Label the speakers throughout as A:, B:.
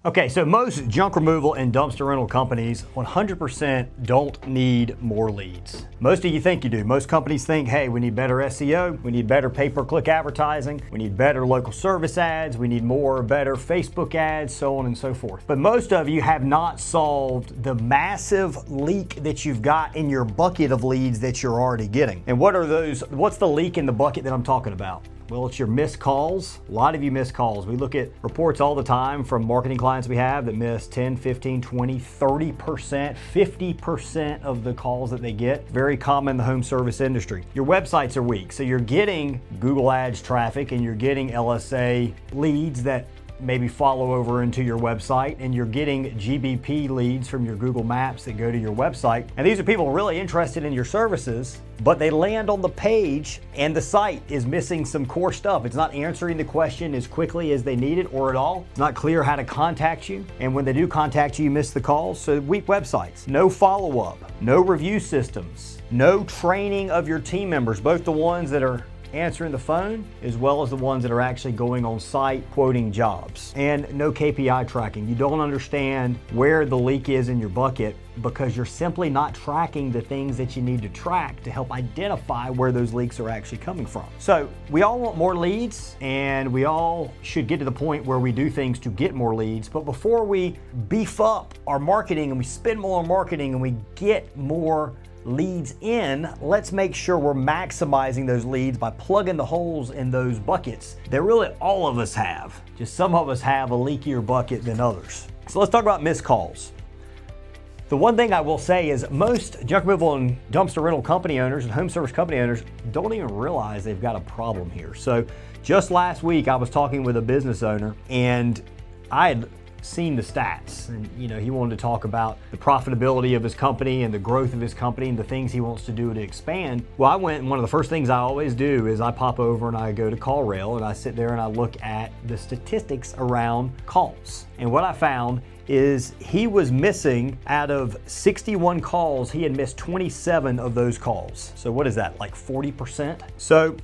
A: Okay, so most junk removal and dumpster rental companies 100% don't need more leads. Most of you think you do. Most companies think, hey, we need better SEO, we need better pay-per-click advertising, we need better local service ads, we need more better Facebook ads, so on and so forth. But most of you have not solved the massive leak that you've got in your bucket of leads that you're already getting. And what are those? What's the leak in the bucket that I'm talking about? Well, it's your missed calls. A lot of you miss calls. We look at reports all the time from marketing clients we have that miss 10, 15, 20, 30%, 50% of the calls that they get. Very common in the home service industry. Your websites are weak, so you're getting Google Ads traffic and you're getting LSA leads that maybe follow over into your website, and you're getting GBP leads from your Google Maps that go to your website. And these are people really interested in your services, but they land on the page and the site is missing some core stuff. It's not answering the question as quickly as they need it or at all. It's not clear how to contact you. And when they do contact you, you miss the calls. So weak websites, no follow-up, no review systems, no training of your team members, both the ones that are answering the phone as well as the ones that are actually going on site quoting jobs, and no KPI tracking. You don't understand where the leak is in your bucket because you're simply not tracking the things that you need to track to help identify where those leaks are actually coming from. So we all want more leads, and we all should get to the point where we do things to get more leads. But before we beef up our marketing and we spend more on marketing and we get more leads in, let's make sure we're maximizing those leads by plugging the holes in those buckets that really all of us have. Just some of us have a leakier bucket than others. So let's talk about missed calls. The one thing I will say is most junk removal and dumpster rental company owners and home service company owners don't even realize they've got a problem here. So just last week I was talking with a business owner, and I had seen the stats, and he wanted to talk about the profitability of his company and the growth of his company and the things he wants to do to expand. Well, I went, and one of the first things I always do is I pop over and I go to CallRail and I sit there and I look at the statistics around calls. And what I found is he was missing, out of 61 calls, he had missed 27 of those calls. So what is that, like 40%? So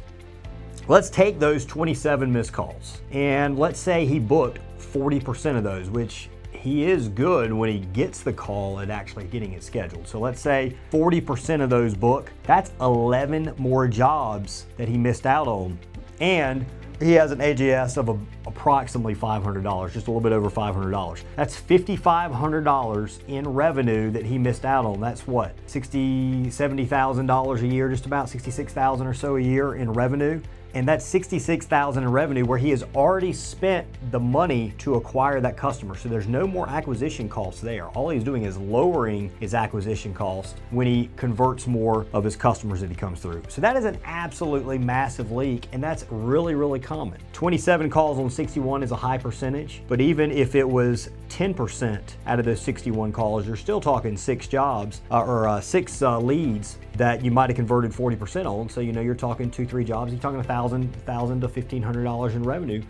A: let's take those 27 missed calls, and let's say he booked 40% of those, which he is good when he gets the call at actually getting it scheduled. So let's say 40% of those book, that's 11 more jobs that he missed out on. And he has an AGS of approximately $500, just a little bit over $500. That's $5,500 in revenue that he missed out on. That's what, $70,000 a year, just about $66,000 or so a year in revenue. And that's $66,000 in revenue where he has already spent the money to acquire that customer. So there's no more acquisition costs there. All he's doing is lowering his acquisition cost when he converts more of his customers that he comes through. So that is an absolutely massive leak, and that's really, really common. 27 calls on 61 is a high percentage, but even if it was 10% out of those 61 calls, you're still talking 6 jobs or 6 leads that you might have converted 40% on. So you're talking 2-3 jobs. You're talking $1,000 to $1,500 in revenue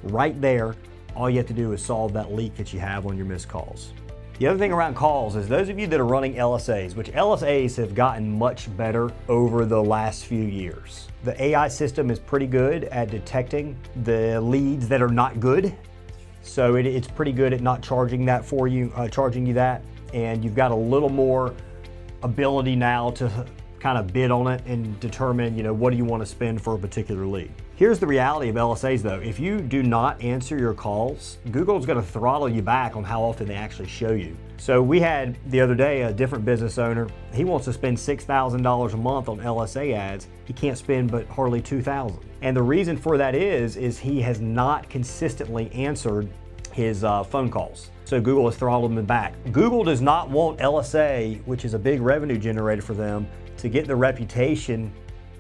A: right there. All you have to do is solve that leak that you have on your missed calls. The other thing around calls is those of you that are running LSAs, which LSAs have gotten much better over the last few years. The AI system is pretty good at detecting the leads that are not good. So it's pretty good at not charging that for you, charging you that, and you've got a little more ability now to kind of bid on it and determine, what do you want to spend for a particular lead. Here's the reality of LSAs though. If you do not answer your calls, Google's going to throttle you back on how often they actually show you. So we had the other day a different business owner. He wants to spend $6,000 a month on LSA ads. He can't spend but hardly $2,000. And the reason for that is he has not consistently answered his phone calls. So Google has throttled him back. Google does not want LSA, which is a big revenue generator for them, to get the reputation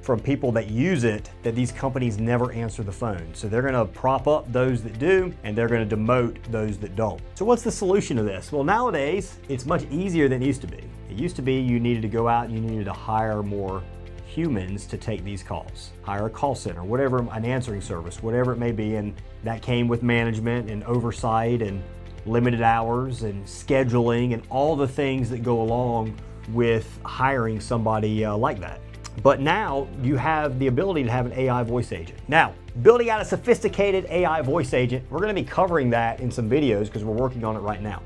A: from people that use it that these companies never answer the phone. So they're gonna prop up those that do, and they're gonna demote those that don't. So what's the solution to this? Well, nowadays, it's much easier than it used to be. It used to be you needed to go out and you needed to hire more humans to take these calls. Hire a call center, whatever, an answering service, whatever it may be, and that came with management and oversight and limited hours and scheduling and all the things that go along with hiring somebody like that. But now you have the ability to have an AI voice agent. Now, building out a sophisticated AI voice agent, we're going to be covering that in some videos because we're working on it right now.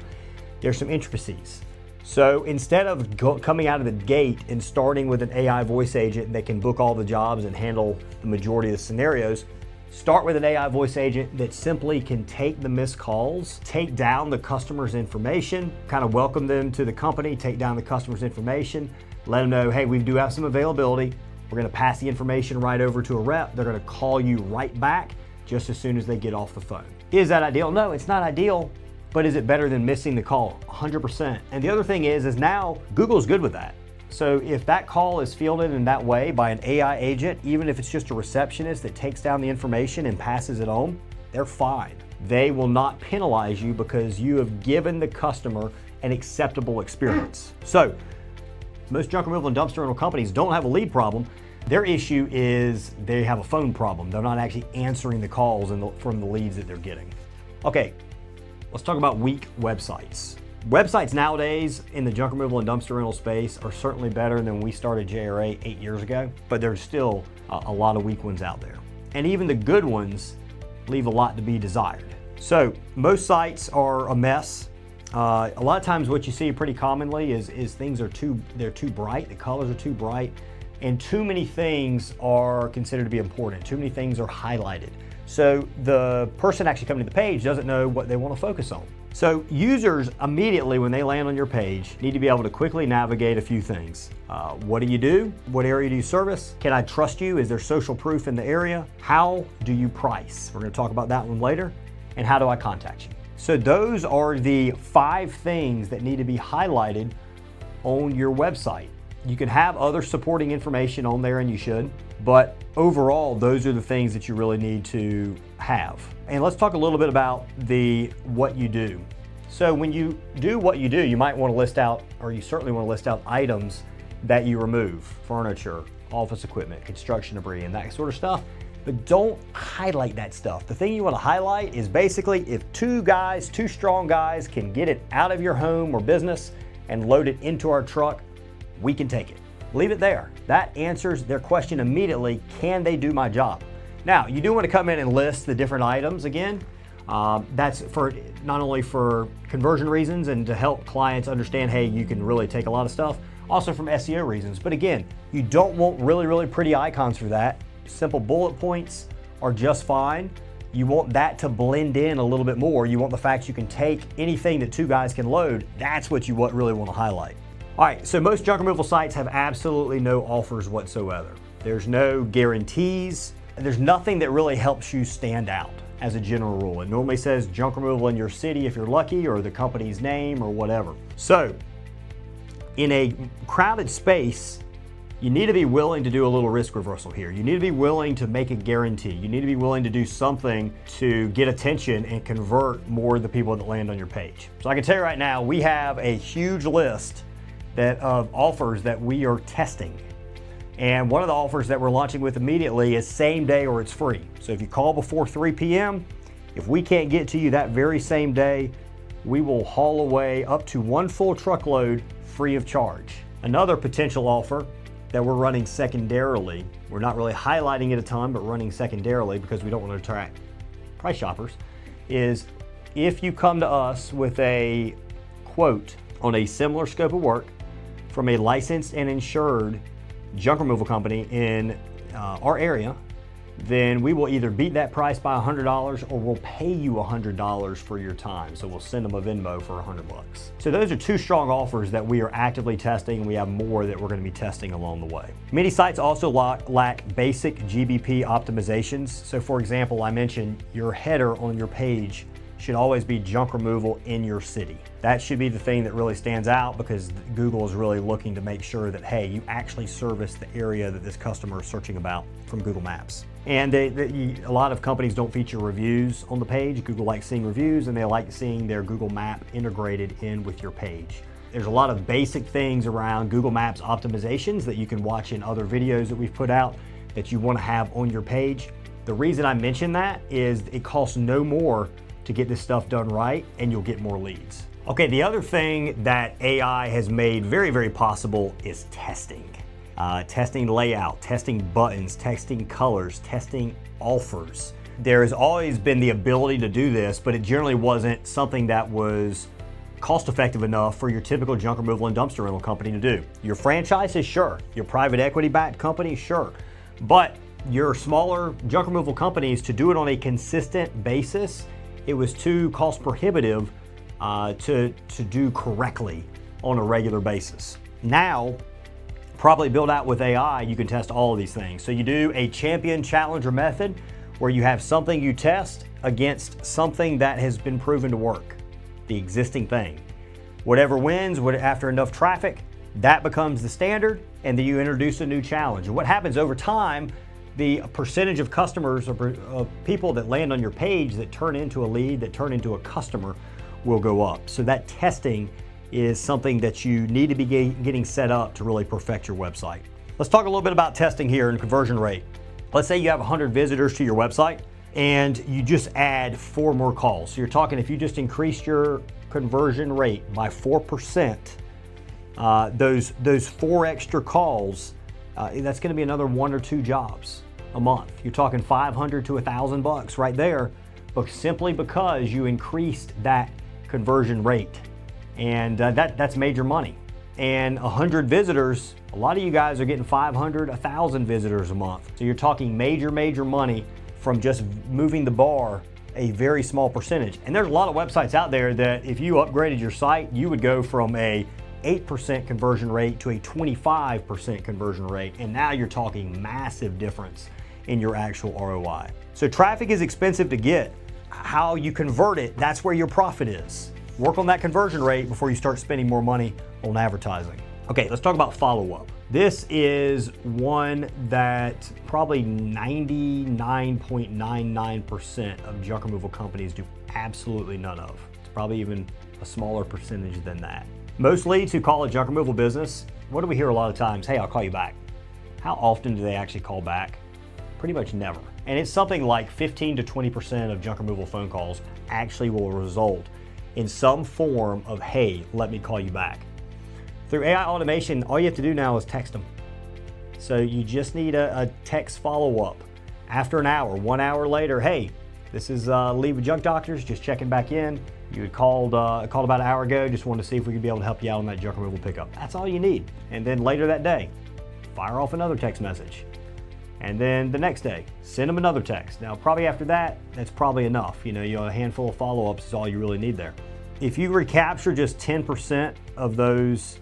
A: There's some intricacies. So instead of coming out of the gate and starting with an AI voice agent that can book all the jobs and handle the majority of the scenarios, start with an AI voice agent that simply can take the missed calls, take down the customer's information, kind of welcome them to the company, take down the customer's information, let them know, hey, we do have some availability. We're going to pass the information right over to a rep. They're going to call you right back just as soon as they get off the phone. Is that ideal? No, it's not ideal. But is it better than missing the call? 100%. And the other thing is now Google's good with that. So if that call is fielded in that way by an AI agent, even if it's just a receptionist that takes down the information and passes it on, they're fine. They will not penalize you because you have given the customer an acceptable experience. So most junk removal and dumpster rental companies don't have a lead problem. Their issue is they have a phone problem. They're not actually answering the calls from the leads that they're getting. Okay. Let's talk about weak websites. Websites nowadays in the junk removal and dumpster rental space are certainly better than when we started JRA 8 years ago, but there's still a lot of weak ones out there. And even the good ones leave a lot to be desired. So most sites are a mess. A lot of times what you see pretty commonly is things are too bright, the colors are too bright, and too many things are considered to be important. Too many things are highlighted. So the person actually coming to the page doesn't know what they want to focus on. So users immediately when they land on your page need to be able to quickly navigate a few things. What do you do? What area do you service? Can I trust you? Is there social proof in the area? How do you price? We're going to talk about that one later. And how do I contact you? So those are the 5 things that need to be highlighted on your website. You can have other supporting information on there, and you should, but overall, those are the things that you really need to have. And let's talk a little bit about what you do. So when you do what you do, you might want to list out, or you certainly want to list out items that you remove, furniture, office equipment, construction debris, and that sort of stuff, but don't highlight that stuff. The thing you want to highlight is basically if 2 strong guys can get it out of your home or business and load it into our truck, we can take it. Leave it there. That answers their question immediately, can they do my job? Now, you do want to come in and list the different items again. That's for not only for conversion reasons and to help clients understand, hey, you can really take a lot of stuff, also from SEO reasons. But again, you don't want really, really pretty icons for that. Simple bullet points are just fine. You want that to blend in a little bit more. You want the fact you can take anything that 2 guys can load. That's what you really want to highlight. All right, so most junk removal sites have absolutely no offers whatsoever. There's no guarantees. There's nothing that really helps you stand out as a general rule. It normally says junk removal in your city if you're lucky, or the company's name or whatever. So in a crowded space, you need to be willing to do a little risk reversal here. You need to be willing to make a guarantee. You need to be willing to do something to get attention and convert more of the people that land on your page. So I can tell you right now, we have a huge list of offers that we are testing. And one of the offers that we're launching with immediately is same day or it's free. So if you call before 3 p.m., if we can't get to you that very same day, we will haul away up to 1 full truckload free of charge. Another potential offer that we're running secondarily, we're not really highlighting it a ton, but running secondarily because we don't want to attract price shoppers, is if you come to us with a quote on a similar scope of work from a licensed and insured junk removal company in our area, then we will either beat that price by $100 or we'll pay you $100 for your time. So we'll send them a Venmo for $100. So those are 2 strong offers that we are actively testing, and we have more that we're going to be testing along the way. Many sites also lack basic GBP optimizations. So for example, I mentioned your header on your page should always be junk removal in your city. That should be the thing that really stands out, because Google is really looking to make sure that, hey, you actually service the area that this customer is searching about from Google Maps. And a lot of companies don't feature reviews on the page. Google likes seeing reviews, and they like seeing their Google Map integrated in with your page. There's a lot of basic things around Google Maps optimizations that you can watch in other videos that we've put out that you want to have on your page. The reason I mention that is it costs no more to get this stuff done right, and you'll get more leads. Okay, the other thing that AI has made very, very possible is testing. testing layout, testing buttons, testing colors, testing offers. There has always been the ability to do this, but it generally wasn't something that was cost effective enough for your typical junk removal and dumpster rental company to do. Your franchises, sure. Your private equity backed companies, sure. But your smaller junk removal companies, to do it on a consistent basis, it was too cost prohibitive to do correctly on a regular basis. Now, probably built out with AI, you can test all of these things. So you do a champion challenger method where you have something you test against something that has been proven to work, the existing thing. Whatever wins after enough traffic, that becomes the standard, and then you introduce a new challenge. And what happens over time, the percentage of customers or people that land on your page that turn into a lead, that turn into a customer, will go up. So that testing is something that you need to be getting set up to really perfect your website. Let's talk a little bit about testing here and conversion rate. Let's say you have 100 visitors to your website and you just add 4 more calls. So you're talking, if you just increased your conversion rate by 4%, those 4 extra calls, that's going to be another 1 or 2 jobs a month. You're talking $500 to $1,000 right there, but simply because you increased that conversion rate. And that's major money. And 100 visitors, a lot of you guys are getting 500, 1,000 visitors a month. So you're talking major money from just moving the bar a very small percentage. And there's a lot of websites out there that if you upgraded your site, you would go from a 8% conversion rate to a 25% conversion rate. And now you're talking massive difference in your actual ROI. So traffic is expensive to get. How you convert it, that's where your profit is. Work on that conversion rate before you start spending more money on advertising. Okay, let's talk about follow-up. This is one that probably 99.99% of junk removal companies do absolutely none of. It's probably even a smaller percentage than that. Most leads who call a junk removal business, what do we hear a lot of times? Hey, I'll call you back. How often do they actually call back? Pretty much never. And it's something like 15 to 20% of junk removal phone calls actually will result in some form of, hey, let me call you back. Through AI automation, all you have to do now is text them. So you just need a text follow-up. After an hour, 1 hour later, hey, this is Lead with Junk Doctors, just checking back in. You had called about an hour ago, just wanted to see if we could be able to help you out on that junk removal pickup. That's all you need. And then later that day, fire off another text message. And then the next day, send them another text. Now, probably after that, that's probably enough. You know, a handful of follow-ups is all you really need there. If you recapture just 10% of those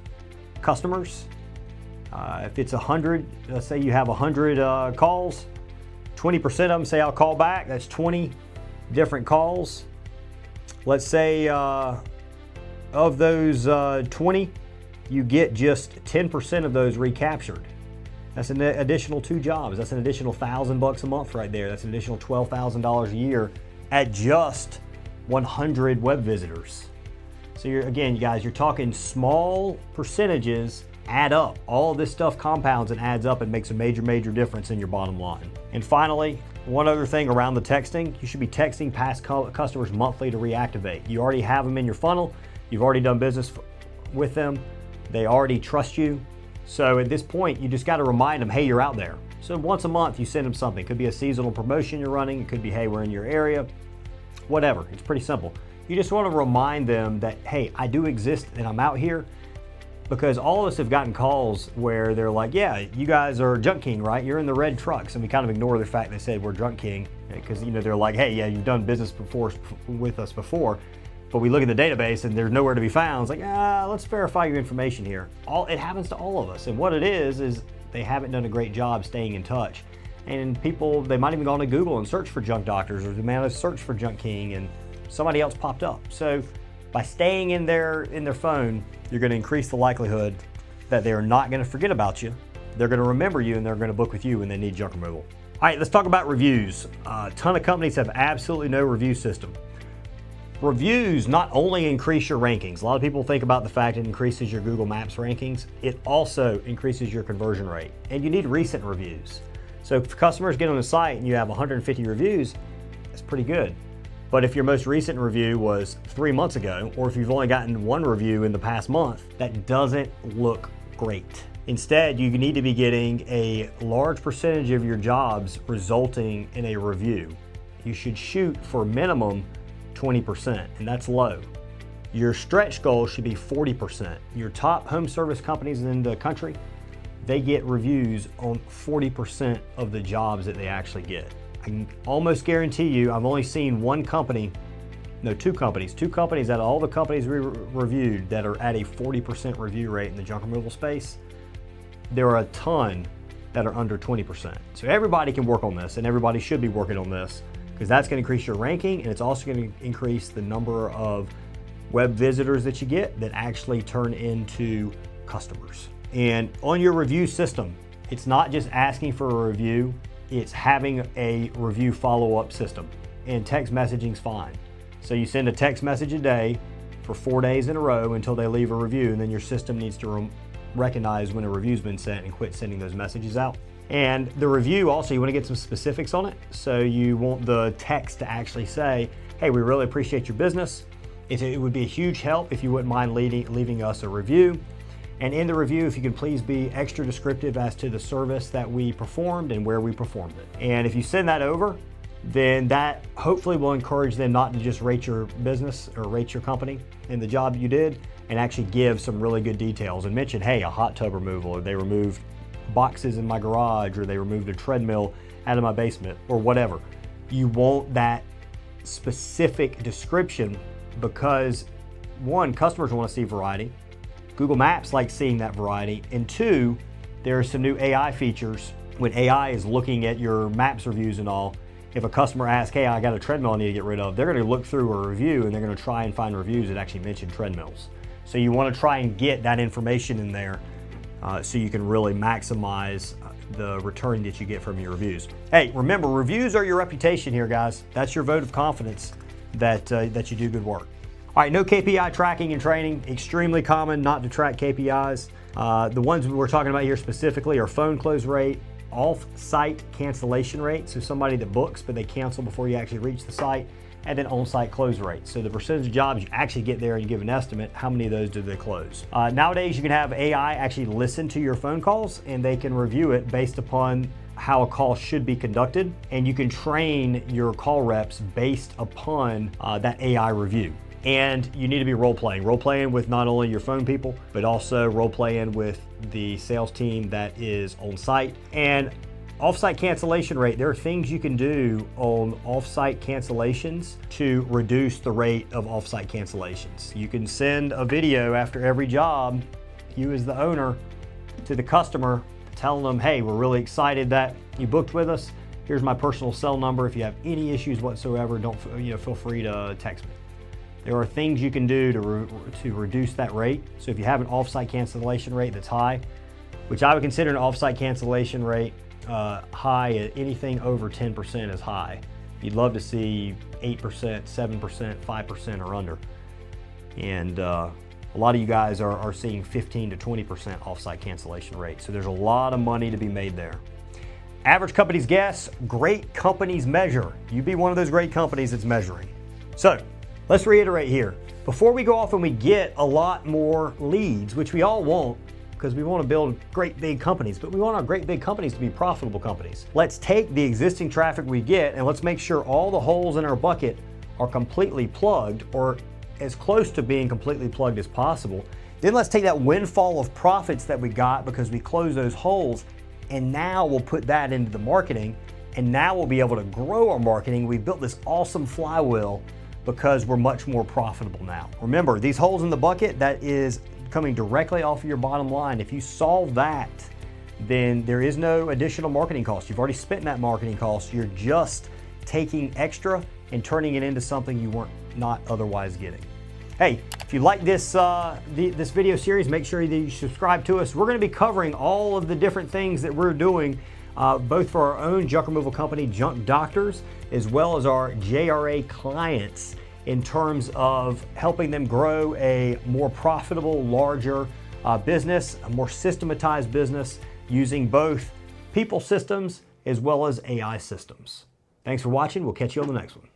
A: customers, if it's 100, let's say you have 100 calls, 20% of them say I'll call back. That's 20 different calls. Let's say of those 20, you get just 10% of those recaptured. That's an additional 2 jobs. That's an additional $1,000 a month right there. That's an additional $12,000 a year at just 100 web visitors. So again, you guys, you're talking small percentages add up. All of this stuff compounds and adds up and makes a major difference in your bottom line. And finally, one other thing around the texting, you should be texting past customers monthly to reactivate. You already have them in your funnel. You've already done business with them. They already trust you. So at this point, you just got to remind them, hey, you're out there. So once a month, you send them something. It could be a seasonal promotion you're running. It could be, hey, we're in your area. Whatever. It's pretty simple. You just want to remind them that, hey, I do exist and I'm out here, because all of us have gotten calls where they're like, yeah, you guys are Junk King, right? You're in the red trucks. And we kind of ignore the fact they said we're Junk King because, they're like, hey, yeah, you've done business with us before. But we look at the database and there's nowhere to be found. It's like, let's verify your information here. It happens to all of us. And what it is they haven't done a great job staying in touch. And people, they might even go on to Google and search for Junk Doctors, or they might have searched for Junk King and somebody else popped up. So by staying in their phone, you're going to increase the likelihood that they're not going to forget about you. They're going to remember you and they're going to book with you when they need junk removal. All right, let's talk about reviews. A ton of companies have absolutely no review system. Reviews not only increase your rankings. A lot of people think about the fact it increases your Google Maps rankings. It also increases your conversion rate. And you need recent reviews. So if customers get on the site and you have 150 reviews, that's pretty good. But if your most recent review was 3 months ago, or if you've only gotten 1 review in the past month, that doesn't look great. Instead, you need to be getting a large percentage of your jobs resulting in a review. You should shoot for minimum 20%, and that's low. Your stretch goal should be 40%. Your top home service companies in the country, they get reviews on 40% of the jobs that they actually get. I can almost guarantee you, I've only seen two companies out of all the companies we reviewed that are at a 40% review rate in the junk removal space. There are a ton that are under 20%. So everybody can work on this, and everybody should be working on this, because that's going to increase your ranking, and it's also going to increase the number of web visitors that you get that actually turn into customers. And on your review system, it's not just asking for a review, it's having a review follow-up system. And text messaging is fine. So you send a text message a day for 4 days in a row until they leave a review, and then your system needs to recognize when a review's been sent and quit sending those messages out. And the review also, you want to get some specifics on it. So you want the text to actually say, hey, we really appreciate your business. It would be a huge help if you wouldn't mind leaving us a review. And in the review, if you can please be extra descriptive as to the service that we performed and where we performed it. And if you send that over, then that hopefully will encourage them not to just rate your business or rate your company and the job you did, and actually give some really good details and mention, hey, a hot tub removal, or they removed boxes in my garage, or they removed a treadmill out of my basement, or whatever. You want that specific description because, one, customers want to see variety. Google Maps likes seeing that variety. And two, there are some new AI features. When AI is looking at your Maps reviews and all, if a customer asks, hey, I got a treadmill I need to get rid of, they're going to look through a review and they're going to try and find reviews that actually mention treadmills. So you want to try and get that information in there so you can really maximize the return that you get from your reviews. Hey, remember, reviews are your reputation here, guys. That's your vote of confidence that you do good work. All right, no KPI tracking and training. Extremely common not to track KPIs. The ones we're talking about here specifically are phone close rate, off-site cancellation rate, so somebody that books but they cancel before you actually reach the site, and then on-site close rate. So the percentage of jobs you actually get there and you give an estimate, how many of those do they close? Nowadays, you can have AI actually listen to your phone calls and they can review it based upon how a call should be conducted, and you can train your call reps based upon that AI review. And you need to be role-playing with not only your phone people, but also role-playing with the sales team that is on site. And off-site cancellation rate, there are things you can do on off-site cancellations to reduce the rate of off-site cancellations. You can send a video after every job, you as the owner, to the customer, telling them, hey, we're really excited that you booked with us. Here's my personal cell number. If you have any issues whatsoever, feel free to text me. There are things you can do to reduce that rate. So if you have an off-site cancellation rate that's high, which I would consider an off-site cancellation rate high, anything over 10% is high. You'd love to see 8%, 7%, 5% or under. And a lot of you guys are seeing 15 to 20% off-site cancellation rate. So there's a lot of money to be made there. Average companies guess, great companies measure. You be one of those great companies that's measuring. So let's reiterate here. Before we go off and we get a lot more leads, which we all want, because we want to build great big companies, but we want our great big companies to be profitable companies. Let's take the existing traffic we get and let's make sure all the holes in our bucket are completely plugged, or as close to being completely plugged as possible. Then let's take that windfall of profits that we got because we closed those holes, and now we'll put that into the marketing, and now we'll be able to grow our marketing. We built this awesome flywheel because we're much more profitable now. Remember, these holes in the bucket, that is coming directly off of your bottom line. If you solve that, then there is no additional marketing cost. You've already spent that marketing cost. You're just taking extra and turning it into something you weren't not otherwise getting. Hey, if you like this this video series, make sure that you subscribe to us. We're going to be covering all of the different things that we're doing, both for our own junk removal company, Junk Doctors, as well as our JRA clients, in terms of helping them grow a more profitable, larger business, a more systematized business using both people systems as well as AI systems. Thanks for watching. We'll catch you on the next one.